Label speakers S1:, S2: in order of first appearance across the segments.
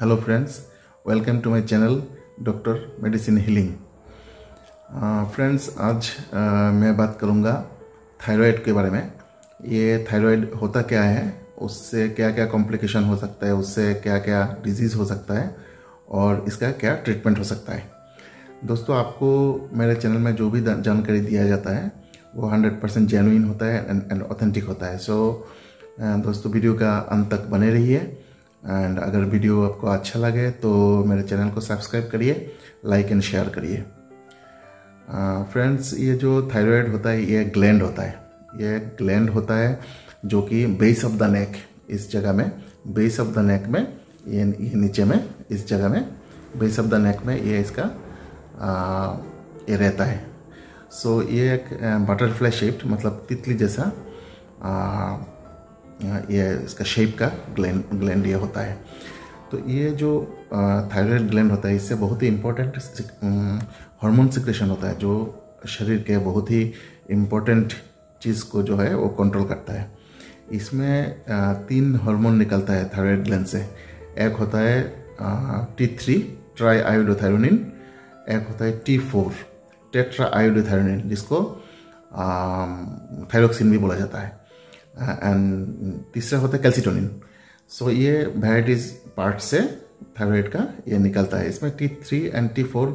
S1: Hello friends, welcome to my channel doctor medicine healing. Friends, आज मैं बात करूंगा थायराइड के बारे में। ये थायराइड होता क्या है, उससे क्या क्या कॉम्प्लिकेशन हो सकता है, उससे क्या क्या डिजीज़ हो सकता है और इसका क्या ट्रीटमेंट हो सकता है। दोस्तों, आपको मेरे चैनल में जो भी जानकारी दिया जाता है वो 100% जेन्युइन होता है एंड ऑथेंटिक होता है। दोस्तों, वीडियो का अंत तक बने रहिए एंड अगर वीडियो आपको अच्छा लगे तो मेरे चैनल को सब्सक्राइब करिए, लाइक एंड शेयर करिए। फ्रेंड्स, ये जो थायराइड होता है ये ग्लैंड होता है। ये ग्लैंड होता है जो कि बेस ऑफ द नेक, इस जगह में, बेस ऑफ द नेक में, ये नीचे में, इस जगह में, बेस ऑफ द नेक में ये इसका ये रहता है। ये एक बटरफ्लाई शेप्ड, मतलब तितली जैसा ये इसका शेप का ग्लैंड ये होता है। तो ये जो थायराइड ग्लैंड होता है, इससे बहुत ही इम्पोर्टेंट हार्मोन सिक्रेशन होता है जो शरीर के बहुत ही इम्पोर्टेंट चीज़ को जो है वो कंट्रोल करता है। इसमें 3 हार्मोन निकलता है थायराइड ग्लैंड से। एक होता है T3 ट्राई आयोडोथायरोनिन, एक होता है T4 टेट्रा आयोडोथायरोनिन, जिसको थायरोक्सिन भी बोला जाता है, एंड तीसरा होता है कैल्सिटोनिन। ये वेराइटीज पार्ट से थायराइड का ये निकलता है। इसमें T3 and T4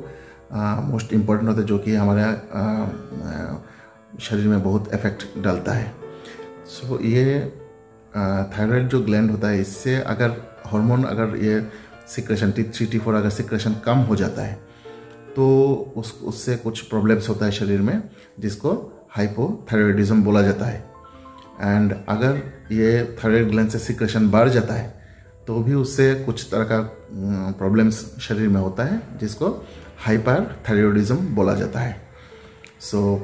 S1: most important होता है, जो कि हमारे शरीर में बहुत इफेक्ट डालता है। ये थायराइड जो ग्लैंड होता है, इससे अगर हार्मोन, अगर ये सिक्रेशन T3 T4 अगर सिक्रेशन कम हो जाता है तो उससे कुछ प्रॉब्लम्स होता है शरीर में, जिसको हाइपोथायराइडिज्म बोला जाता है। एंड अगर ये थायराइड ग्लैंड से सिक्रेशन बढ़ जाता है तो भी उससे कुछ तरह का प्रॉब्लम्स शरीर में होता है, जिसको हाइपरथायराइडिज्म बोला जाता है।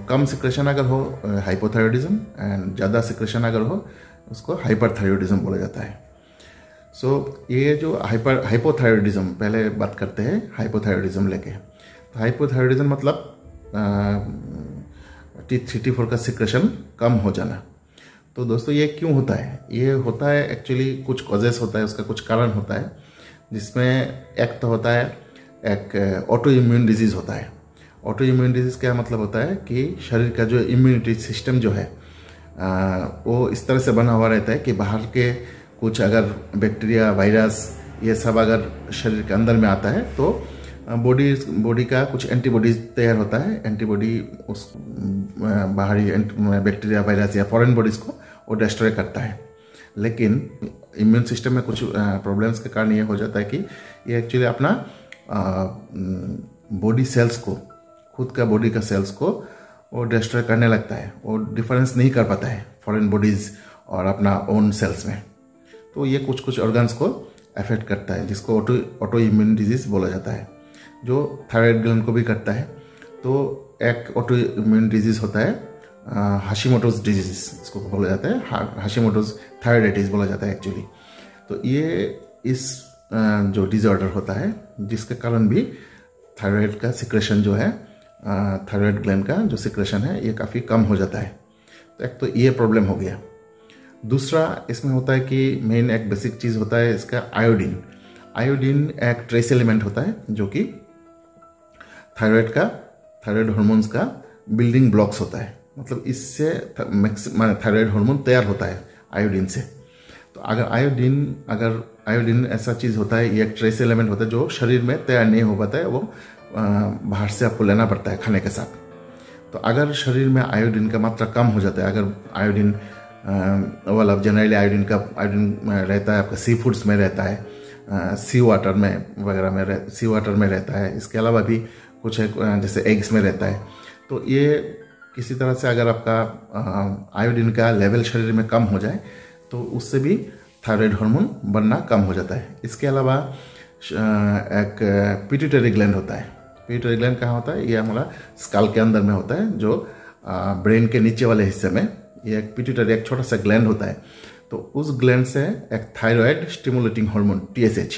S1: कम सिक्रेशन अगर हो हाइपोथायराइडिज्म, एंड ज़्यादा सिक्रेशन अगर हो उसको हाइपरथायराइडिज्म बोला जाता है। ये जो हाइपोथायराइडिज्म, पहले बात करते हैं हाइपोथायराइडिज्म लेके। तो हाइपोथायराइडिज्म मतलब T3 T4 का सिक्रेशन कम हो जाना। तो दोस्तों, ये क्यों होता है? ये होता है एक्चुअली कुछ कॉजेस होता है, उसका कुछ कारण होता है, जिसमें एक तो होता है एक ऑटो इम्यून डिजीज़ होता है। ऑटो इम्यून डिजीज़ क्या मतलब होता है कि शरीर का जो इम्यूनिटी सिस्टम जो है वो इस तरह से बना हुआ रहता है कि बाहर के कुछ अगर बैक्टीरिया, वायरस, ये सब अगर शरीर के अंदर में आता है तो बॉडी का कुछ एंटीबॉडीज तैयार होता है। एंटीबॉडी उस बाहरी बैक्टीरिया, वायरस या फॉरेन बॉडीज को वो डिस्ट्रॉय करता है। लेकिन इम्यून सिस्टम में कुछ प्रॉब्लम्स के कारण ये हो जाता है कि ये एक्चुअली अपना बॉडी सेल्स को, खुद का बॉडी का सेल्स को वो डिस्ट्रॉय करने लगता है। वो डिफरेंस नहीं कर पाता है फॉरेन बॉडीज और अपना ओन सेल्स में। तो ये कुछ ऑर्गन्स को अफेक्ट करता है, जिसको ऑटो इम्यून डिजीज़ बोला जाता है, जो थायराइड ग्लैंड को भी करता है। तो एक ऑटो इम्यून डिजीज़ होता है हाशिमोटोज डिजीज़, इसको बोला जाता है हाशिमोटोज थायराइडाइटिस बोला जाता है एक्चुअली। तो ये इस जो डिसऑर्डर होता है, जिसके कारण भी थायराइड का सिक्रेशन जो है, थायराइड ग्लैंड का जो सिक्रेशन है, ये काफ़ी कम हो जाता है। तो एक तो ये प्रॉब्लम हो गया। दूसरा इसमें होता है कि मेन एक बेसिक चीज़ होता है इसका आयोडीन। आयोडीन एक ट्रेस एलिमेंट होता है जो कि थायराइड हार्मोन्स का बिल्डिंग ब्लॉक्स होता है। मतलब इससे थायराइड हार्मोन तैयार होता है आयोडीन से। तो अगर आयोडीन ऐसा चीज़ होता है, ये एक ट्रेस एलिमेंट होता है जो शरीर में तैयार नहीं हो पाता है, वो बाहर से आपको लेना पड़ता है खाने के साथ। तो अगर शरीर में आयोडीन का मात्रा कम हो जाता है, अगर आयोडीन वाला जनरली आयोडीन रहता है आपका सी फूड्स में रहता है, सी वाटर में वगैरह में, सी वाटर में रहता है, इसके अलावा भी कुछ है जैसे एग्स में रहता है। तो ये किसी तरह से अगर आपका आयोडीन का लेवल शरीर में कम हो जाए तो उससे भी थायराइड हार्मोन बनना कम हो जाता है। इसके अलावा एक पिट्यूटरी ग्लैंड होता है। पिट्यूटरी ग्लैंड कहाँ होता है? ये हमारा स्कल के अंदर में होता है, जो ब्रेन के नीचे वाले हिस्से में। ये एक पिट्यूटरी, एक छोटा सा ग्लैंड होता है। तो उस ग्लैंड से एक थायराइड स्टिमुलेटिंग हार्मोन TSH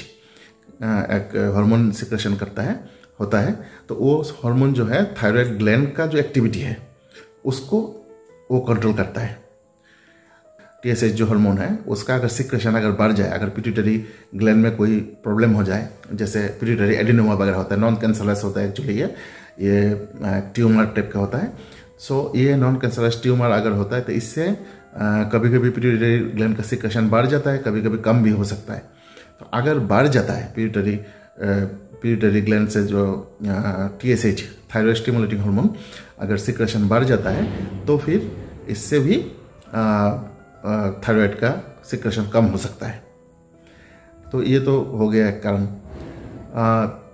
S1: एक हार्मोन सिक्रेशन होता है। तो वो हार्मोन जो है थायराइड ग्लैंड का जो एक्टिविटी है उसको वो कंट्रोल करता है। TSH जो हार्मोन है उसका अगर सिक्रेशन अगर बढ़ जाए, अगर पिट्यूटरी ग्लैंड में कोई प्रॉब्लम हो जाए, जैसे पिट्यूटरी एडिनोमा वगैरह होता है, नॉन कैंसरस होता है एक्चुअली, ये ट्यूमर टाइप का होता है। सो ये नॉन कैंसरस ट्यूमर अगर होता है तो इससे कभी कभी पिट्यूटरी ग्लैंड का सिक्रेशन बढ़ जाता है, कभी कभी कम भी हो सकता है। तो अगर बढ़ जाता है पिट्यूटरी ग्लैंड से जो TSH थायराइड स्टिमुलेटिंग हार्मोन अगर सिक्रेशन बढ़ जाता है तो फिर इससे भी थायराइड का सिक्रेशन कम हो सकता है। तो ये तो हो गया एक कारण।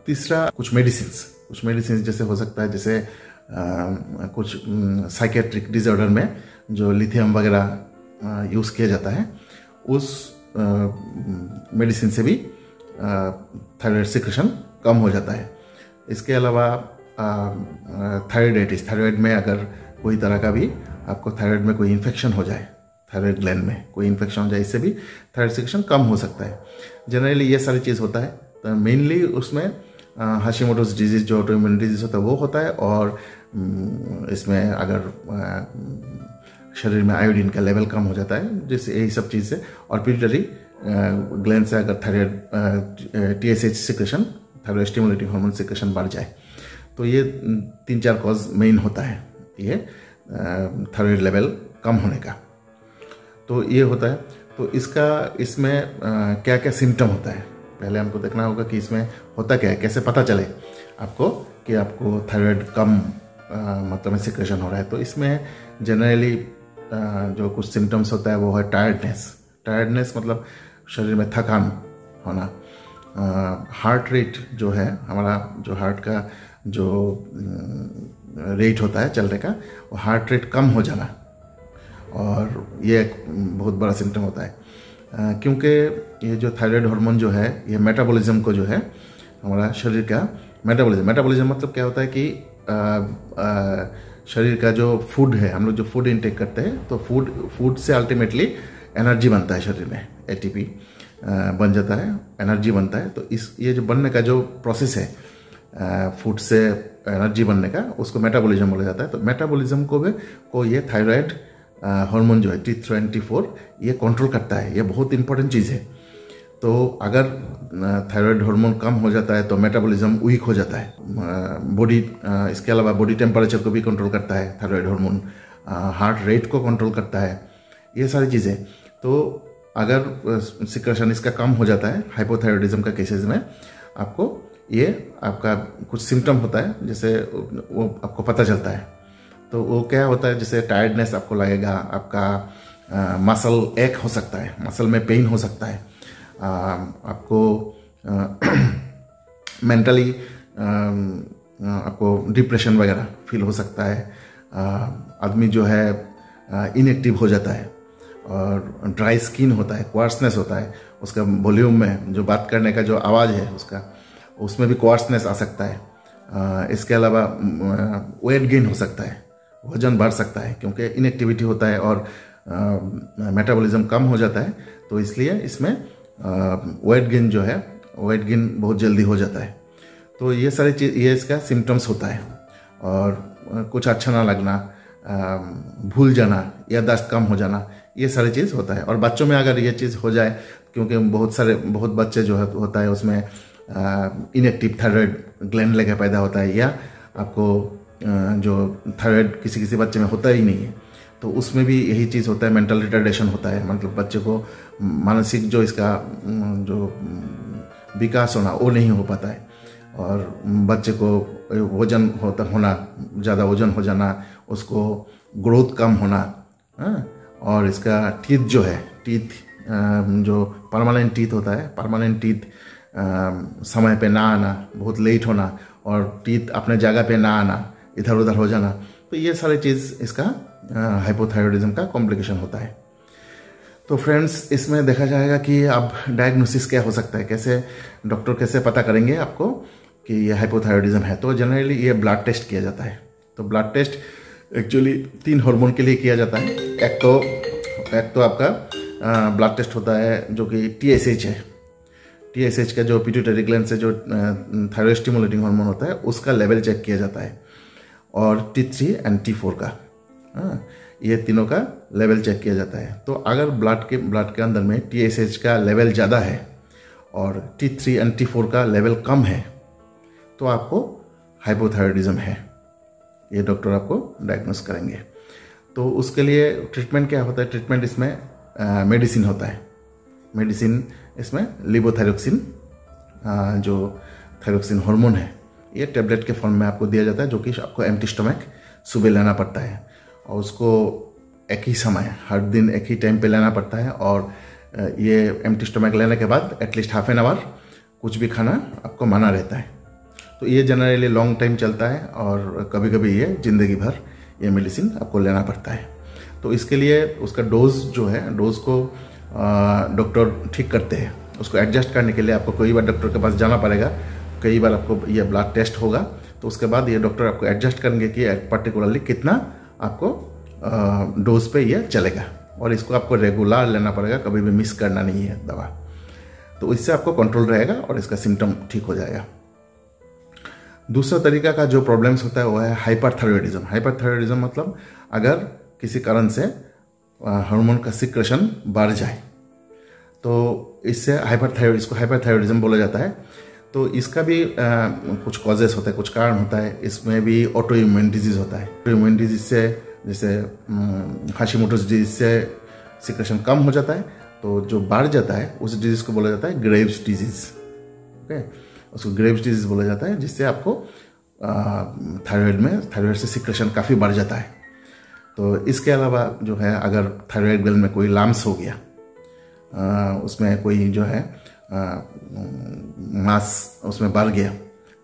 S1: तीसरा कुछ मेडिसिन जैसे हो सकता है, जैसे कुछ साइकेट्रिक डिसऑर्डर में जो लिथियम वगैरह यूज़ किया जाता है, उस मेडिसिन से भी थायराइड सिक्रेशन कम हो जाता है। इसके अलावा थायराइडाइटिस, थायराइड में अगर कोई तरह का भी आपको थायराइड में कोई इन्फेक्शन हो जाए, थायराइड ग्लैंड में कोई इन्फेक्शन हो जाए, इससे भी थायराइड सिक्रेशन कम हो सकता है। जनरली ये सारी चीज़ होता है। तो मेनली उसमें हाशिमोटोस डिजीज जो ऑटोइम्यून डिजीज होता है वो होता है, और इसमें अगर शरीर में आयोडीन का लेवल कम हो जाता है, जिससे यही सब चीज़ से, और पिट्यूटरी ग्लैंड से अगर thyroid TSH secretion, thyroid stimulating hormone secretion बढ़ जाए, तो ये 3-4 कॉज मेन होता है ये थायराइड लेवल कम होने का। तो ये होता है। तो इसमें क्या क्या सिम्टम होता है, पहले हमको देखना होगा कि इसमें होता क्या है, कैसे पता चले आपको कि आपको थायराइड कम मतलब में सिक्रेशन हो रहा है। तो इसमें जनरली जो कुछ सिम्टम्स होता है वो है टायर्डनेस मतलब शरीर में थकान होना, हार्ट रेट जो है हमारा, जो हार्ट का जो रेट होता है चलने का, वो हार्ट रेट कम हो जाना, और ये एक बहुत बड़ा सिम्टम होता है। क्योंकि ये जो थायराइड हार्मोन जो है ये मेटाबॉलिज्म को जो है हमारा शरीर का मेटाबॉलिज्म मतलब क्या होता है कि शरीर का जो फूड है, हम लोग जो फूड इनटेक करते हैं, तो फूड से अल्टीमेटली एनर्जी बनता है, शरीर में ATP बन जाता है, एनर्जी बनता है। तो ये जो बनने का जो प्रोसेस है फूड से एनर्जी बनने का, उसको मेटाबॉलिज्म बोला जाता है। तो मेटाबॉलिज्म को ये थायराइड हार्मोन जो है T24 ये कंट्रोल करता है। ये बहुत इंपॉर्टेंट चीज़ है। तो अगर थायराइड हार्मोन कम हो जाता है तो मेटाबॉलिज्म वीक हो जाता है, बॉडी, इसके अलावा बॉडी टेम्परेचर को भी कंट्रोल करता है थायराइड हार्मोन, हार्ट रेट को कंट्रोल करता है, ये सारी चीज़ें। तो अगर सिक्रेशन इसका कम हो जाता है हाइपोथायराइडिज्म का केसेस में, आपको ये आपका कुछ सिम्टम होता है, जैसे वो आपको पता चलता है। तो वो क्या होता है, जैसे टायर्डनेस आपको लगेगा, आपका मसल एक हो सकता है, मसल में पेन हो सकता है, आपको मेंटली आपको डिप्रेशन वगैरह फील हो सकता है, आदमी जो है इनएक्टिव हो जाता है, और ड्राई स्किन होता है, क्वार्सनेस होता है, उसका वॉल्यूम में जो बात करने का जो आवाज़ है उसमें भी क्वार्सनेस आ सकता है। इसके अलावा वेट गेन हो सकता है, वजन बढ़ सकता है, क्योंकि इनएक्टिविटी होता है और मेटाबॉलिज्म कम हो जाता है। तो इसलिए इसमें वेट गेन जो है, वेट गेन बहुत जल्दी हो जाता है। तो ये सारी चीज़, ये इसका सिम्टम्स होता है। और कुछ अच्छा ना लगना, भूल जाना, याददाश्त कम हो जाना, ये सारी चीज़ होता है। और बच्चों में अगर ये चीज़ हो जाए, क्योंकि बहुत बच्चे जो है होता है उसमें इनएक्टिव थायराइड ग्लैंड लेकर पैदा होता है, या आपको जो थायराइड किसी बच्चे में होता ही नहीं है, तो उसमें भी यही चीज़ होता है, मेंटल रिटार्डेशन होता है। मतलब बच्चे को मानसिक जो इसका जो विकास होना वो नहीं हो पाता है, और बच्चे को वजन होना, ज़्यादा वजन हो जाना, उसको ग्रोथ कम होना, और इसका टीथ जो है, जो परमानेंट टीथ होता है, परमानेंट टीथ समय पे ना आना, बहुत लेट होना, और टीथ अपने जगह पे ना आना, इधर उधर हो जाना। तो ये सारी चीज़ इसका हाइपोथायराइडिज्म का कॉम्प्लिकेशन होता है। तो फ्रेंड्स, इसमें देखा जाएगा कि अब डायग्नोसिस क्या हो सकता है, कैसे डॉक्टर कैसे पता करेंगे आपको कि ये हाइपोथायराइडिज्म है। तो जनरली ये ब्लड टेस्ट किया जाता है। तो ब्लड टेस्ट एक्चुअली 3 हार्मोन के लिए किया जाता है। एक तो आपका ब्लड टेस्ट होता है जो कि TSH है। TSH का जो पिट्यूटरी ग्लैंड से जो थायराइड स्टिमुलेटिंग हार्मोन होता है उसका लेवल चेक किया जाता है, और T3 एंड T4 का। ये तीनों का लेवल चेक किया जाता है। तो अगर ब्लड के अंदर में TSH का लेवल ज़्यादा है और T3 एंड T4 का लेवल कम है तो आपको हाइपोथायरॉयडिज्म है, ये डॉक्टर आपको डायग्नोस करेंगे। तो उसके लिए ट्रीटमेंट क्या होता है? ट्रीटमेंट इसमें मेडिसिन होता है। मेडिसिन इसमें लिवोथायरोक्सिन, जो थायरोक्सिन हार्मोन है, ये टेबलेट के फॉर्म में आपको दिया जाता है, जो कि आपको एम्प्टी स्टमक सुबह लेना पड़ता है और उसको एक ही समय, हर दिन एक ही टाइम पे लेना पड़ता है। और ये एम्प्टी स्टमक लेने के बाद एटलीस्ट हाफ एन आवर कुछ भी खाना आपको मना रहता है। तो ये जनरली लॉन्ग टाइम चलता है और कभी कभी ये ज़िंदगी भर ये मेडिसिन आपको लेना पड़ता है। तो इसके लिए उसका डोज जो है, डोज को डॉक्टर ठीक करते हैं। उसको एडजस्ट करने के लिए आपको कई बार डॉक्टर के पास जाना पड़ेगा, कई बार आपको ये ब्लड टेस्ट होगा, तो उसके बाद ये डॉक्टर आपको एडजस्ट करेंगे कि पर्टिकुलरली कितना आपको डोज पे ये चलेगा, और इसको आपको रेगुलर लेना पड़ेगा, कभी भी मिस करना नहीं है दवा। तो इससे आपको कंट्रोल रहेगा और इसका सिम्टम ठीक हो जाएगा। दूसरा तरीका का जो प्रॉब्लम्स होता है वो है हाइपरथायरॉयडिज्म। हाइपरथायरॉयडिज्म मतलब अगर किसी कारण से हार्मोन का सिक्रेशन बढ़ जाए तो इससे इसको हाइपरथायरॉयडिज्म बोला जाता है। तो इसका भी कुछ कॉजेस होता है, कुछ कारण होता है। इसमें भी ऑटो इम्यून डिजीज होता है। ऑटो इम्यून डिजीज से, जैसे हाशिमोटोस डिजीज से सिक्रेशन कम हो जाता है, तो जो बढ़ जाता है उस डिजीज को बोला जाता है ग्रेव्स डिजीज। ओके, उसको ग्रेव्स डिजीज बोला जाता है, जिससे आपको थायराइड से सिक्रेशन काफ़ी बढ़ जाता है। तो इसके अलावा जो है, अगर थायराइड ग्लैंड में कोई लम्स हो गया, उसमें कोई जो है मास उसमें बढ़ गया,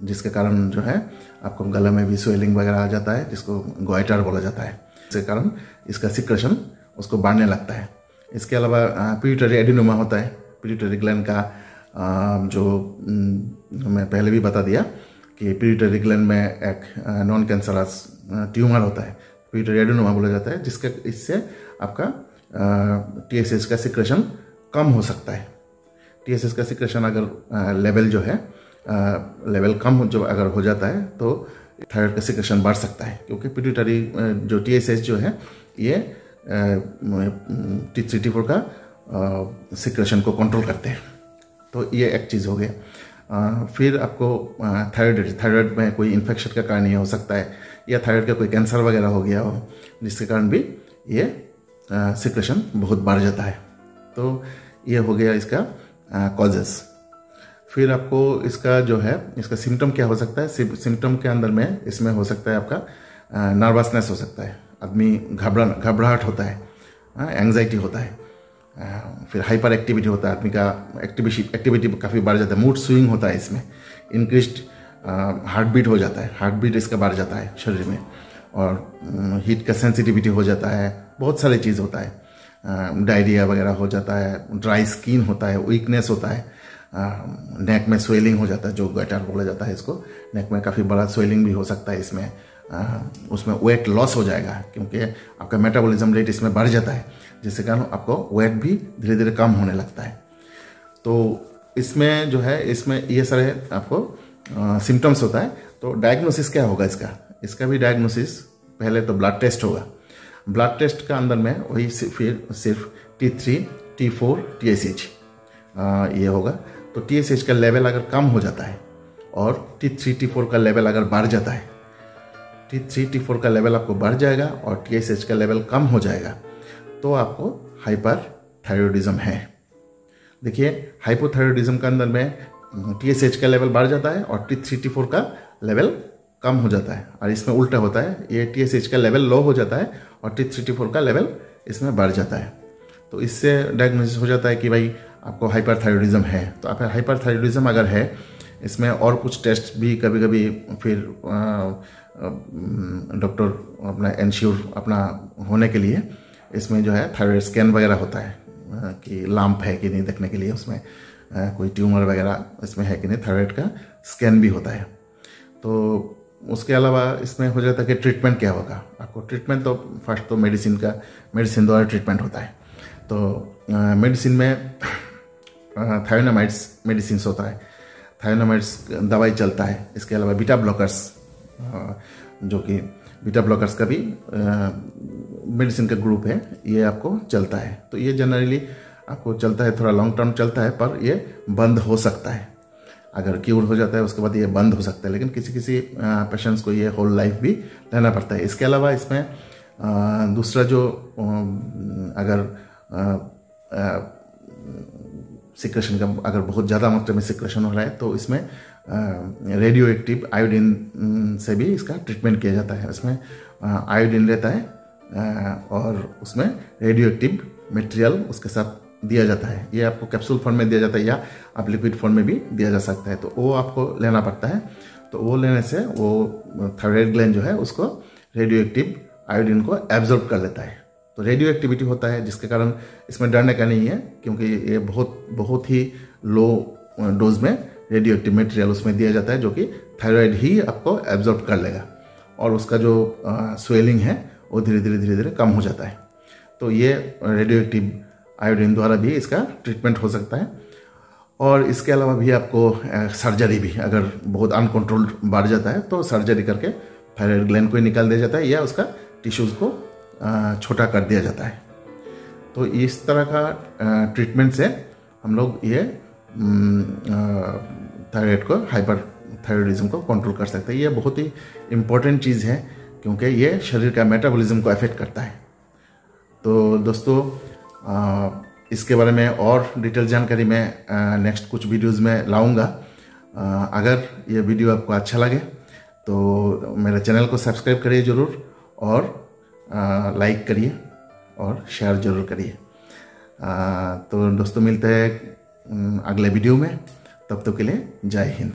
S1: जिसके कारण जो है आपको गले में भी स्वेलिंग वगैरह आ जाता है, जिसको गोइटर बोला जाता है। इसके कारण इसका सिक्रेशन उसको बढ़ने लगता है। इसके अलावा पिट्यूटरी एडिनोमा होता है। पिट्यूटरी ग्लैंड का जो मैं पहले भी बता दिया कि पिट्यूटरी ग्लैंड में एक नॉन कैंसरस ट्यूमर होता है, पिट्यूटरी एडिनोमा बोला जाता है, जिसके इससे आपका TSH का सिक्रेशन कम हो सकता है। TSH का सिक्रेशन अगर लेवल जो है लेवल कम जो अगर हो जाता है तो थायराइड का सिक्रेशन बढ़ सकता है, क्योंकि पिट्यूटरी जो TSH जो है ये T3 T4 का सिक्रेशन को कंट्रोल करते हैं। तो ये एक चीज़ हो गया। फिर आपको थायराइड में कोई इन्फेक्शन का कारण ये हो सकता है, या थायराइड का कोई कैंसर वगैरह हो गया हो, जिसके कारण भी ये सिक्रेशन बहुत बढ़ जाता है। तो ये हो गया इसका कॉजेस। फिर आपको इसका जो है, इसका सिम्टम क्या हो सकता है? सिम्टम के अंदर में इसमें हो सकता है आपका नर्वसनेस हो सकता है, आदमी घबराहट होता है, एंग्जाइटी होता है, फिर हाइपर एक्टिविटी होता है, आदमी का एक्टिविटी काफ़ी बढ़ जाता है, मूड स्विंग होता है, इसमें इंक्रीज्ड हार्ट बीट हो जाता है, हार्ट बीट इसका बढ़ जाता है शरीर में, और हीट का सेंसिटिविटी हो जाता है, बहुत सारी चीज़ होता है, डायरिया वगैरह हो जाता है, ड्राई स्किन होता है, वीकनेस होता है, नेक में स्वेलिंग हो जाता है, जो गटर बोला जाता है इसको, नेक में काफ़ी बड़ा स्वेलिंग भी हो सकता है इसमें। उसमें वेट लॉस हो जाएगा, क्योंकि आपका मेटाबॉलिज्म रेट इसमें बढ़ जाता है, जिसके कारण आपको वेट भी धीरे धीरे कम होने लगता है। तो इसमें जो है, इसमें ये सारे आपको सिम्टम्स होता है। तो डायग्नोसिस क्या होगा इसका भी डायग्नोसिस पहले तो ब्लड टेस्ट होगा। ब्लड टेस्ट का अंदर में वही फिर सिर्फ T3 T4 TSH ये होगा। तो TSH का लेवल अगर कम हो जाता है और T3 T4 का लेवल अगर बढ़ जाता है, T3 T4 का लेवल आपको बढ़ जाएगा और TSH का लेवल कम हो जाएगा, तो आपको हाइपरथायरॉयडिज्म है। देखिए, हाइपोथायरॉयडिज्म के अंदर में TSH का लेवल बढ़ जाता है और T3 T4 का लेवल कम हो जाता है, और इसमें उल्टा होता है, ये TSH का लेवल लो हो जाता है और T3 T4 का लेवल इसमें बढ़ जाता है। तो इससे डायग्नोसिस हो जाता है कि भाई आपको हाइपरथायरॉयडिज्म है। तो आप हाइपरथायरॉयडिज्म अगर है, इसमें और कुछ टेस्ट भी कभी कभी फिर डॉक्टर अपना एंश्योर अपना होने के लिए इसमें जो है थायराइड स्कैन वगैरह होता है कि लंप है कि नहीं देखने के लिए, उसमें कोई ट्यूमर वगैरह इसमें है कि नहीं, थायराइड का स्कैन भी होता है। तो उसके अलावा इसमें हो जाता है कि ट्रीटमेंट क्या होगा आपको। ट्रीटमेंट तो फर्स्ट तो मेडिसिन द्वारा ट्रीटमेंट होता है। तो मेडिसिन में थायोनामाइड्स मेडिसिन होता है, थायोनामाइड्स दवाई चलता है। इसके अलावा बीटा ब्लॉकर्स, जो कि बीटा ब्लॉकर्स का भी मेडिसिन का ग्रुप है, ये आपको चलता है। तो ये जनरली आपको चलता है, थोड़ा लॉन्ग टर्म चलता है, पर ये बंद हो सकता है। अगर क्यूर हो जाता है उसके बाद ये बंद हो सकता है, लेकिन किसी किसी पेशेंट्स को ये होल लाइफ भी लेना पड़ता है। इसके अलावा इसमें दूसरा जो अगर सिक्रेशन का अगर बहुत ज़्यादा मात्रा में सिक्रेशन हो रहा है तो इसमें रेडियो एक्टिव आयोडीन से भी इसका ट्रीटमेंट किया जाता है। इसमें आयोडीन रहता है और उसमें रेडियो एक्टिव मटेरियल उसके साथ दिया जाता है। ये आपको कैप्सूल फॉर्म में दिया जाता है या आप लिक्विड फॉर्म में भी दिया जा सकता है। तो वो आपको लेना पड़ता है। तो वो लेने से वो थायराइड ग्लैंड जो है उसको रेडियो एक्टिव आयोडीन को एब्जॉर्ब कर लेता है। तो रेडियो एक्टिविटी होता है, जिसके कारण इसमें डरने का नहीं है, क्योंकि ये बहुत ही लो डोज में रेडियो एक्टिव मटेरियल उसमें दिया जाता है, जो कि थायराइड ही आपको एब्जॉर्ब कर लेगा और उसका जो स्वेलिंग है वो धीरे धीरे कम हो जाता है। तो ये रेडियो एक्टिव आयोडीन द्वारा भी इसका ट्रीटमेंट हो सकता है। और इसके अलावा भी आपको सर्जरी भी, अगर बहुत अनकंट्रोल्ड बढ़ जाता है तो सर्जरी करके थायराइड ग्लैंड को ही निकाल दिया जाता है या उसका टिश्यूज़ को छोटा कर दिया जाता है। तो इस तरह का ट्रीटमेंट से हम लोग ये थायराइड को, हाइपर थायराइडिज्म को कंट्रोल कर सकते हैं। ये बहुत ही इम्पोर्टेंट चीज़ है, क्योंकि ये शरीर का मेटाबॉलिज्म को अफेक्ट करता है। तो दोस्तों इसके बारे में और डिटेल जानकारी मैं नेक्स्ट कुछ वीडियोज़ में लाऊंगा। अगर ये वीडियो आपको अच्छा लगे तो मेरे चैनल को सब्सक्राइब करिए ज़रूर, और लाइक करिए और शेयर ज़रूर करिए। तो दोस्तों मिलते हैं अगले वीडियो में, तब तक के लिए जय हिंद।